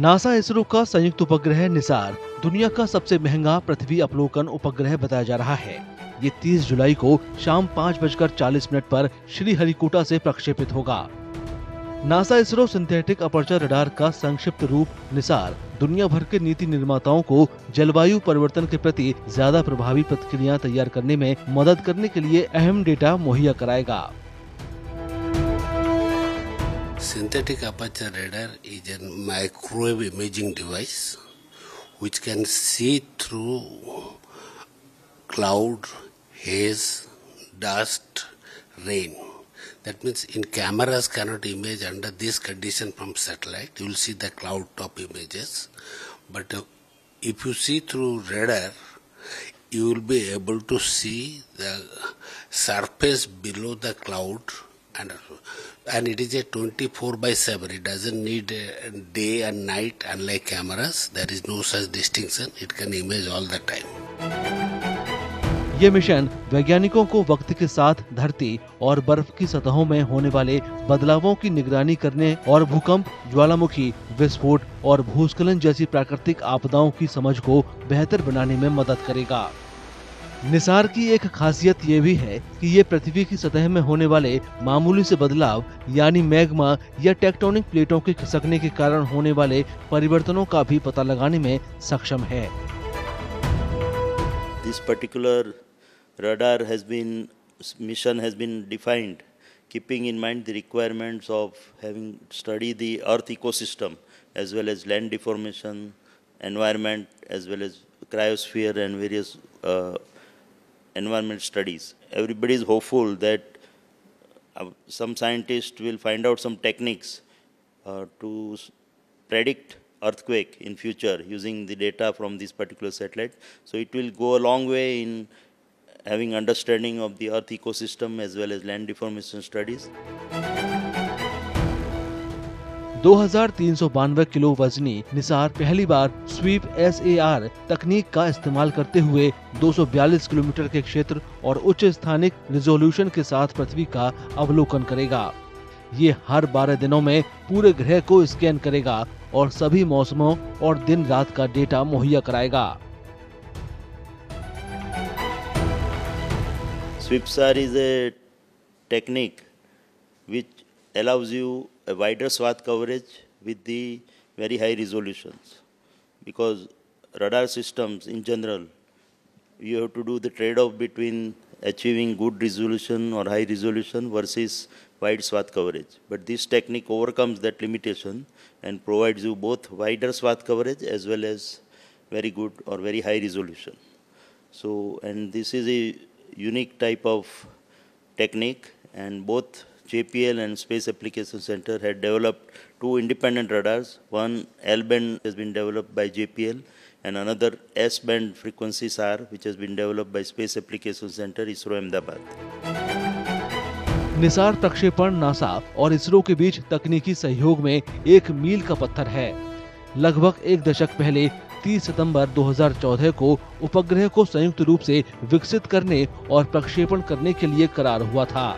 NASA ISRO का संयुक्त उपग्रह निसार दुनिया का सबसे महंगा पृथ्वी अवलोकन उपग्रह बताया जा रहा है। ये 30 जुलाई को शाम 5:40 पर श्रीहरिकोटा से प्रक्षेपित होगा। NASA ISRO synthetic aperture radar का संक्षिप्त रूप निसार दुनिया भर के नीति निर्माताओं को जलवायु परिवर्तन के प्रति ज्यादा प्रभावी प्रतिक्रिया तैयार करने में मदद करने के लिए अहम डेटा मुहैया कराएगा। Synthetic aperture radar is a microwave imaging device which can see through cloud, haze, dust, rain. That means in cameras cannot image under this condition from satellite. You will see the cloud top images. But if you see through radar, you will be able to see the surface below the cloud. And it is a 24/7. It doesn't need day and night. Unlike cameras, there is no such distinction. It can image all the time. ये mission वैज्ञानिकों को वक्त के साथ धरती और बर्फ की सतहों में होने वाले बदलावों की निगरानी करने और भूकंप, ज्वालामुखी, विस्फोट और भूस्खलन जैसी प्राकृतिक आपदाओं की समझ को बेहतर बनाने में मदद करेगा। निसार की एक खासियत ये भी है कि ये पृथ्वी की सतह में होने वाले मामूली से बदलाव यानी मैग्मा या टेक्टोनिक प्लेटों के खिसकने के कारण होने वाले परिवर्तनों का भी पता लगाने में सक्षम है। This particular radar mission has been defined keeping in mind the requirements of having studied the earth ecosystem as well as land deformation, environment as well as cryosphere and various environment studies. Everybody is hopeful that some scientists will find out some techniques to predict earthquake in future using the data from this particular satellite. So it will go a long way in having understanding of the earth ecosystem as well as land deformation studies. 2392 kilo वजनी निसार पहली बार SVEEP SAR तकनीक का इस्तेमाल करते हुए 242 kilometre के क्षेत्र और उच्च स्थानिक रिजोल्यूशन के साथ पृथ्वी का अवलोकन करेगा। ये हर 12 दिनों में पूरे ग्रह को स्कैन करेगा और सभी मौसमों और दिन रात का डेटा मुहैया कराएगा। SweepSAR is a technique which allows you a wider swath coverage with the very high resolutions, because radar systems in general, you have to do the trade-off between achieving good resolution or high resolution versus wide swath coverage. But this technique overcomes that limitation and provides you both wider swath coverage as well as very good or very high resolution. So, and this is a unique type of technique, and both JPL and Space Application Center had developed two independent radars. One L-band has been developed by JPL and another S-band frequency SAR which has been developed by Space Application Center, ISRO Ahmedabad. Nisar प्रक्षेपण NASA और इसरो के बीच तकनीकी सहयोग में एक मील का पत्थर है। लगभग एक दशक पहले 30 सितंबर 2014 को उपग्रह को संयुक्त रूप से विकसित करने और प्रक्षेपण करने के लिए करार हुआ था।